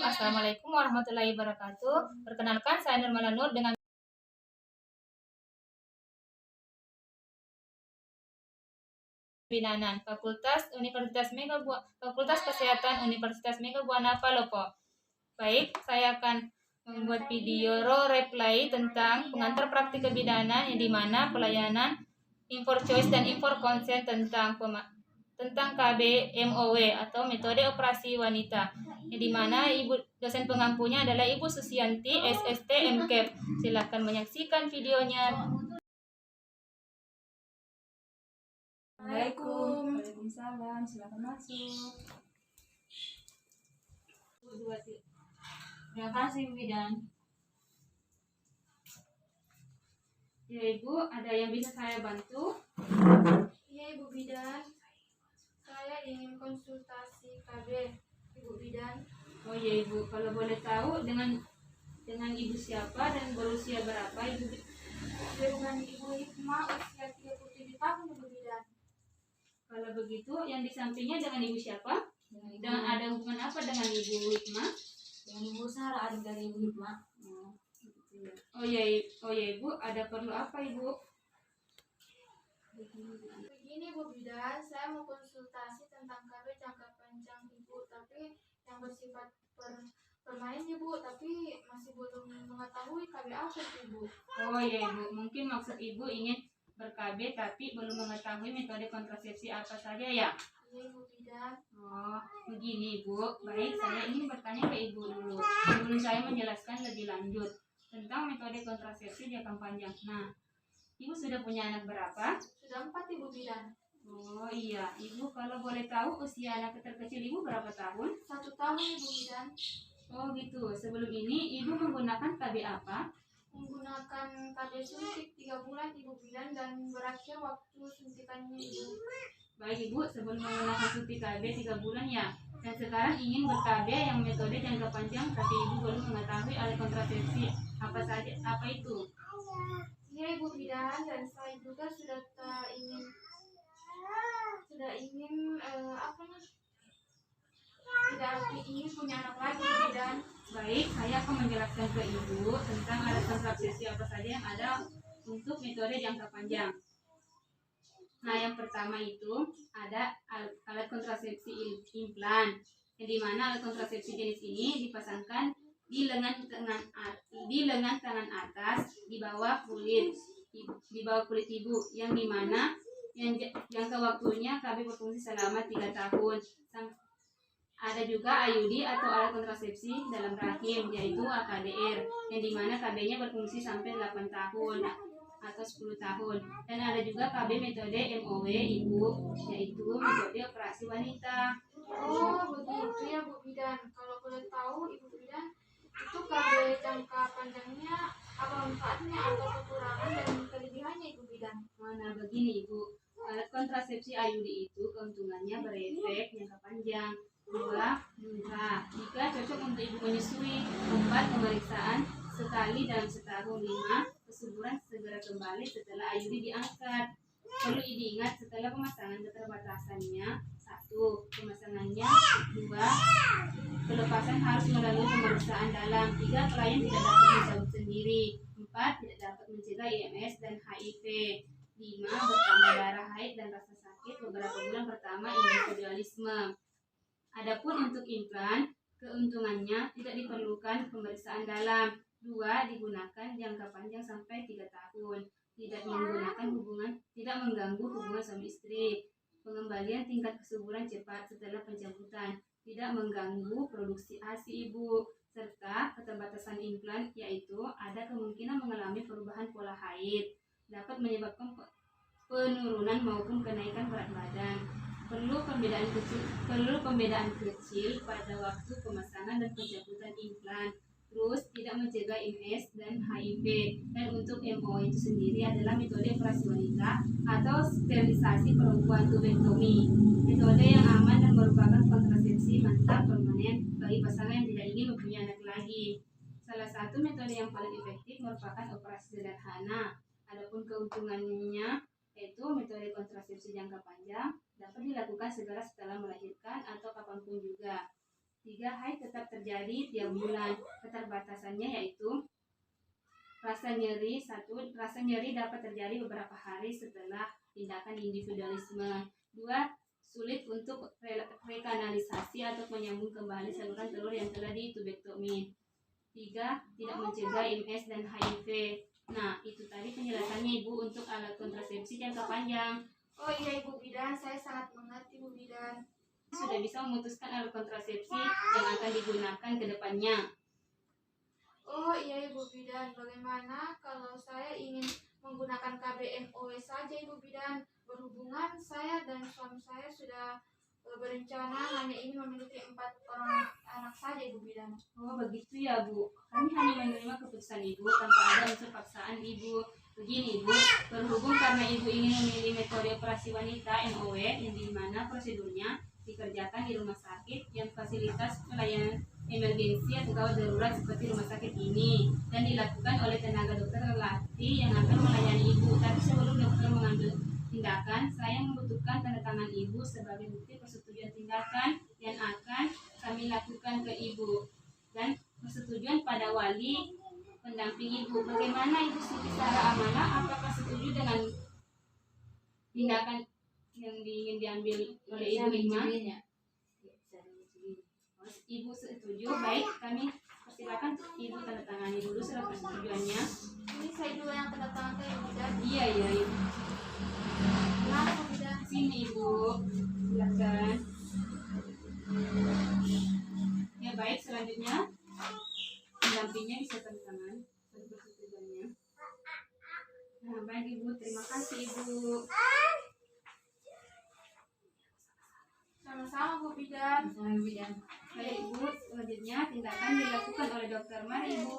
Assalamualaikum warahmatullahi wabarakatuh. Perkenalkan, saya Nurmala Nur dengan Binanan, Fakultas Kesehatan Universitas Mega Buana Palopo. Baik, saya akan membuat video replay tentang pengantar praktik kebidanan yang dimana pelayanan Inform Choice dan Inform Consent tentang KB MOW atau metode operasi wanita, yang dimana ibu dosen pengampunya adalah Ibu Susianti SST MKEP. Silahkan menyaksikan videonya. Assalamualaikum. Waalaikumsalam. Silakan masuk. Terima kasih, Bu Bidan. Ya, Ibu, ada yang bisa saya bantu? Iya, Ibu Bidan. Saya ingin konsultasi KB, Ibu Bidan. Oh iya, Ibu, kalau boleh tahu dengan Ibu siapa dan berusia berapa, Ibu? Dengan Ibu Hikmah, usia 37 tahun, Ibu Bidan. Kalau begitu, yang di sampingnya dengan Ibu siapa? Dan ada hubungan apa dengan Ibu Hikmah? Dengan Ibu Sarah, adik dari Ibu Hikmah. Oh iya, Ibu, ada perlu apa, Ibu? Begini, Bu Bidan, saya mau konsultasi tentang KB jangka panjang Ibu, tapi yang bersifat permain Ibu, tapi masih belum mengetahui KB apa Ibu. Oh iya, Ibu, mungkin maksud Ibu ingin ber-KB tapi belum mengetahui metode kontrasepsi apa saja ya? Iya, Ibu Bidan. Oh, begini Ibu. Baik, saya ingin bertanya ke Ibu dulu sebelum saya menjelaskan lebih lanjut tentang metode kontrasepsi jangka panjang. Nah, Ibu sudah punya anak berapa? Sudah 4, Ibu Bidan. Oh iya, Ibu kalau boleh tahu usia anak terkecil Ibu berapa tahun? 1 tahun, Ibu Bidan. Oh gitu. Sebelum ini Ibu menggunakan KB apa? Menggunakan KB suntik 3 bulan, Ibu Bidan, dan berakhir waktu suntikannya, Ibu. Baik Ibu, sebelum menggunakan suntik KB 3 bulan ya, dan sekarang ingin ber-KB yang metode jangka panjang tapi Ibu belum mengetahui alat kontrasepsi apa saja, apa itu? Iya, Ibu Bidan, dan saya juga sudah ingin ingin punya anak lagi, Ibu Bidan. Baik, saya akan menjelaskan ke Ibu tentang alat kontrasepsi apa saja yang ada untuk metode jangka panjang. Nah, yang pertama itu ada alat kontrasepsi implan, yang dimana alat kontrasepsi jenis ini dipasangkan di lengan tangan atas di bawah kulit ibu, yang dimana jangka waktunya KB berfungsi selama 3 tahun. Ada juga IUD atau alat kontrasepsi dalam rahim, yaitu AKDR, yang dimana KB-nya berfungsi sampai 8 tahun atau 10 tahun. Dan ada juga KB metode MOW Ibu, yaitu metode operasi wanita. Oh, begitu ya, Bu Bidan. Kalau boleh tahu, Ibu Bidan, itu KB jangka panjangnya apa manfaatnya atau kekurangan dan kelebihannya, Ibu Bidan? Nah, begini Ibu, alat kontrasepsi IUD itu keuntungannya berefek jangka panjang. 2, murah. 3, cocok untuk ibu menyusui. 4, pemeriksaan sekali dalam setahun. 5, kesuburan segera kembali setelah IUD diangkat. Perlu diingat setelah pemasangan keterbatasannya: 1, pemasangannya. 2, pelepasan harus melalui pemeriksaan dalam. 3, klien tidak dapat mencabut sendiri. 4, tidak dapat mencegah IMS dan HIV. 5, bertambah darah haid dan rasa sakit beberapa bulan pertama individualisme. Adapun untuk implan, keuntungannya tidak diperlukan pemeriksaan dalam. 2, digunakan jangka panjang sampai 3 tahun. Tidak mengganggu hubungan suami istri. Pengembalian tingkat kesuburan cepat setelah pencabutan. Tidak mengganggu produksi ASI ibu. Serta keterbatasan implan, yaitu ada kemungkinan mengalami perubahan pola haid. Dapat menyebabkan penurunan maupun kenaikan berat badan. Perlu pembedaan kecil pada waktu pemasangan dan pencabutan implan. Terus tidak mencegah IMS dan HIV. Dan untuk MO itu sendiri adalah metode operasi wanita atau sterilisasi perempuan tubektomi. Metode yang aman dan merupakan kontrasepsi mantap permanen bagi pasangan yang tidak ingin mempunyai anak lagi. Salah satu metode yang paling efektif merupakan operasi sederhana. Adapun keuntungannya yaitu metode kontrasepsi jangka panjang dapat dilakukan segera setelah melahirkan atau kapanpun juga. 3. Haid tetap terjadi tiap bulan. Keterbatasannya yaitu rasa nyeri. 1. Rasa nyeri dapat terjadi beberapa hari setelah tindakan individualisme. 2. Sulit untuk rekanalisasi atau menyambung kembali saluran telur yang telah ditubektomi. 3. Tidak mencegah MS dan HIV. Nah, itu tadi penjelasannya Ibu untuk alat kontrasepsi jangka panjang. Oh iya Ibu Bidan, saya sangat mengerti Ibu Bidan. Sudah bisa memutuskan alat kontrasepsi yang akan digunakan ke depannya. Oh iya Ibu Bidan, bagaimana kalau saya ingin menggunakan KBMOW saja Ibu Bidan? Berhubungan saya dan suami saya sudah berencana hanya ingin memiliki 4 orang anak saja Ibu Bidan. Oh begitu ya Bu. Kami hanya menerima keputusan Ibu tanpa ada unsur paksaan Ibu. Begini Ibu, berhubung karena Ibu ingin memilih metode operasi wanita MOW yang dimana prosedurnya dikerjakan di rumah sakit yang fasilitas pelayanan emergensi atau gawat darurat seperti rumah sakit ini dan dilakukan oleh tenaga dokter terlatih yang akan melayani Ibu. Tapi sebelum dokter mengambil tindakan, saya membutuhkan tanda tangan Ibu sebagai bukti persetujuan tindakan yang akan kami lakukan ke Ibu dan persetujuan pada wali pendamping Ibu. Bagaimana Ibu Siti Sarah Amanah, apakah setuju dengan tindakan yang ingin diambil oleh Ibu Hikmah? Ibu setuju, baik, kami persilakan Ibu tanda tangani dulu surat persetujuannya. Ini saya dulu yang tanda tangan Ibu Bidan. Iya Ibu. Mana Ibu Bidan? Sini Ibu, silakan. Ya baik, selanjutnya pendampingnya bisa tanda tangan surat persetujuannya. Nah baik Ibu, terima kasih Ibu. Sama-sama Bu Bidan. Baik Ibu, selanjutnya tindakan dilakukan oleh dokter. Mari Ibu.